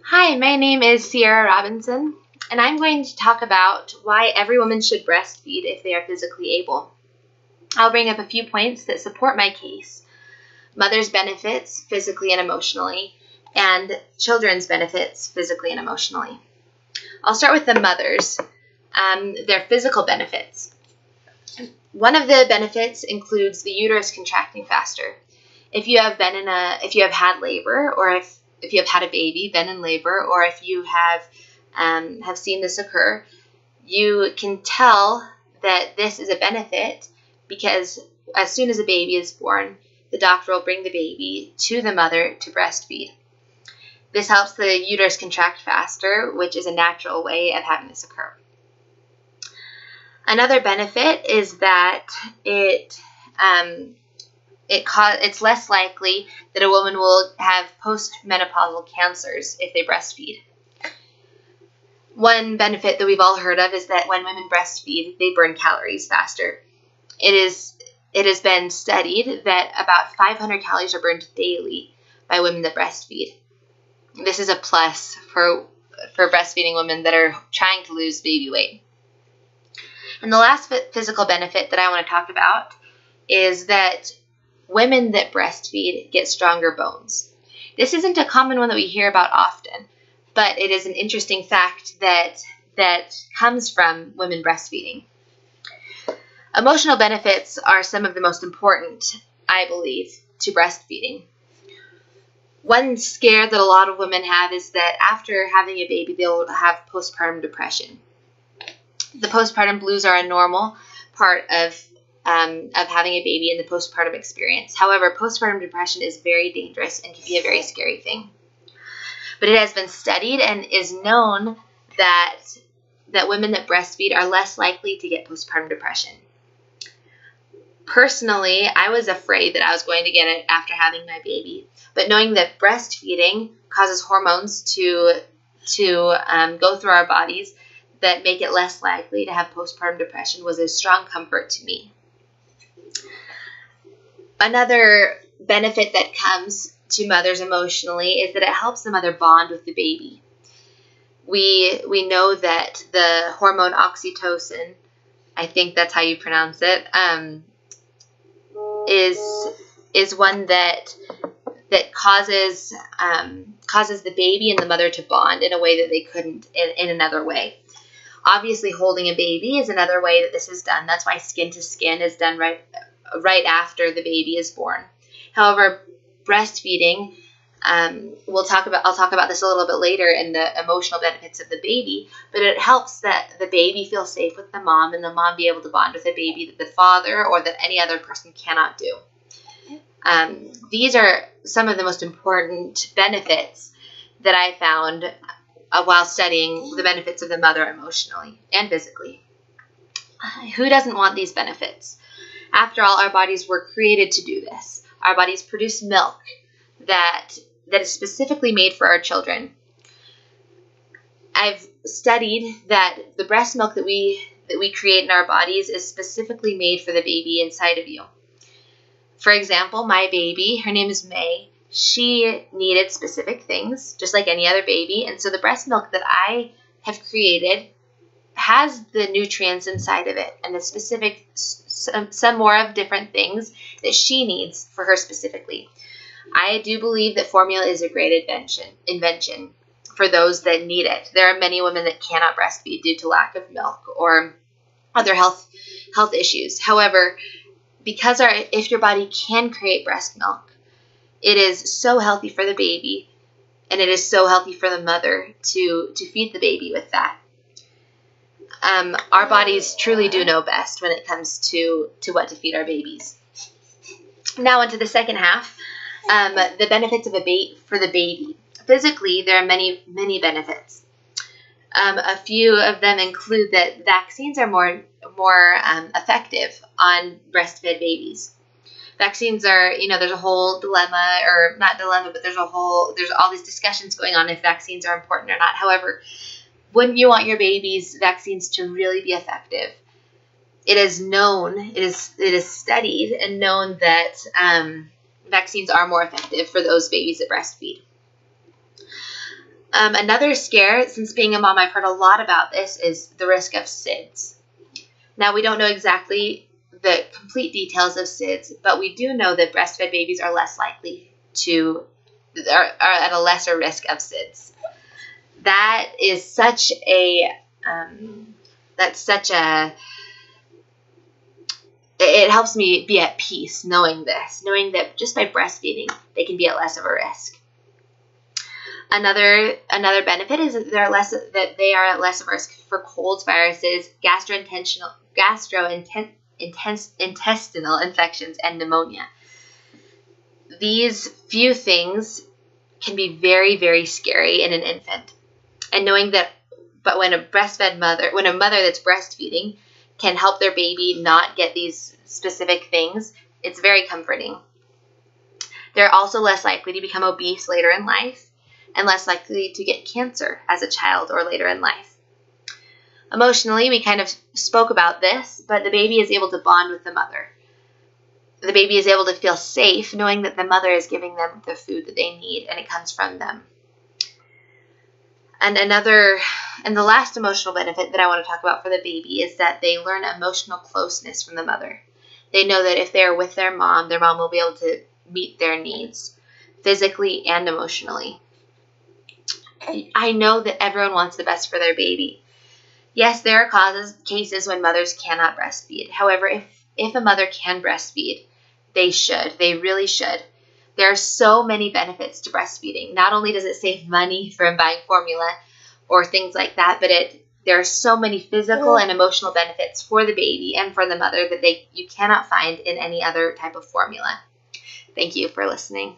Hi, my name is Sierra Robinson, and I'm going to talk about why every woman should breastfeed if they are physically able. I'll bring up a few points that support my case: mothers' benefits physically and emotionally, and children's benefits physically and emotionally. I'll start with the mothers, their physical benefits. One of the benefits includes the uterus contracting faster. If you have had labor, or if you have had a baby, been in labor, or if you have seen this occur, you can tell that this is a benefit because as soon as a baby is born, the doctor will bring the baby to the mother to breastfeed. This helps the uterus contract faster, which is a natural way of having this occur. Another benefit is that it's less likely that a woman will have postmenopausal cancers if they breastfeed. One benefit that we've all heard of is that when women breastfeed, they burn calories faster. It has been studied that about 500 calories are burned daily by women that breastfeed. This is a plus for breastfeeding women that are trying to lose baby weight. And the last physical benefit that I want to talk about is that women that breastfeed get stronger bones. This isn't a common one that we hear about often, but it is an interesting fact that comes from women breastfeeding. Emotional benefits are some of the most important, I believe, to breastfeeding. One scare that a lot of women have is that after having a baby, they'll have postpartum depression. The postpartum blues are a normal part of having a baby in the postpartum experience. However, postpartum depression is very dangerous and can be a very scary thing. But it has been studied and is known that women that breastfeed are less likely to get postpartum depression. Personally, I was afraid that I was going to get it after having my baby, but knowing that breastfeeding causes hormones to go through our bodies that make it less likely to have postpartum depression was a strong comfort to me. Another benefit that comes to mothers emotionally is that it helps the mother bond with the baby. We know that the hormone oxytocin, I think that's how you pronounce it, is one that causes the baby and the mother to bond in a way that they couldn't in another way. Obviously, holding a baby is another way that this is done. That's why skin to skin is done right after the baby is born. However, breastfeeding, I'll talk about this a little bit later in the emotional benefits of the baby, but it helps that the baby feel safe with the mom and the mom be able to bond with the baby that the father or that any other person cannot do. These are some of the most important benefits that I found while studying the benefits of the mother emotionally and physically. Who doesn't want these benefits? After all, our bodies were created to do this. Our bodies produce milk that is specifically made for our children. I've studied that the breast milk that we create in our bodies is specifically made for the baby inside of you. For example, my baby, her name is May, she needed specific things, just like any other baby, and so the breast milk that I have created has the nutrients inside of it and the specific, some more of different things that she needs for her specifically. I do believe that formula is a great invention for those that need it. There are many women that cannot breastfeed due to lack of milk or other health issues. However, if your body can create breast milk, it is so healthy for the baby, and it is so healthy for the mother to feed the baby with that. Our bodies truly do know best when it comes to what to feed our babies. Now into the second half, the benefits for the baby. Physically, there are many, many benefits. A few of them include that vaccines are more effective on breastfed babies. Vaccines are, there's a whole dilemma, or not dilemma, but there's all these discussions going on if vaccines are important or not. However, when you want your baby's vaccines to really be effective, it is studied and known that vaccines are more effective for those babies that breastfeed. Another scare, since being a mom, I've heard a lot about this, is the risk of SIDS. Now, we don't know exactly the complete details of SIDS, but we do know that breastfed babies are less likely to, are at a lesser risk of SIDS. That is such a, it helps me be at peace knowing this, knowing that just by breastfeeding, they can be at less of a risk. Another benefit is that they are at less of a risk for colds, viruses, gastrointestinal infections, and pneumonia. These few things can be very, very scary in an infant. And knowing that, but when a mother that's breastfeeding can help their baby not get these specific things, it's very comforting. They're also less likely to become obese later in life and less likely to get cancer as a child or later in life. Emotionally, we kind of spoke about this, but the baby is able to bond with the mother. The baby is able to feel safe knowing that the mother is giving them the food that they need and it comes from them. And the last emotional benefit that I want to talk about for the baby is that they learn emotional closeness from the mother. They know that if they're with their mom will be able to meet their needs physically and emotionally. I know that everyone wants the best for their baby. Yes, there are cases when mothers cannot breastfeed. However, if a mother can breastfeed, they should. They really should. There are so many benefits to breastfeeding. Not only does it save money from buying formula or things like that, but there are so many physical and emotional benefits for the baby and for the mother that you cannot find in any other type of formula. Thank you for listening.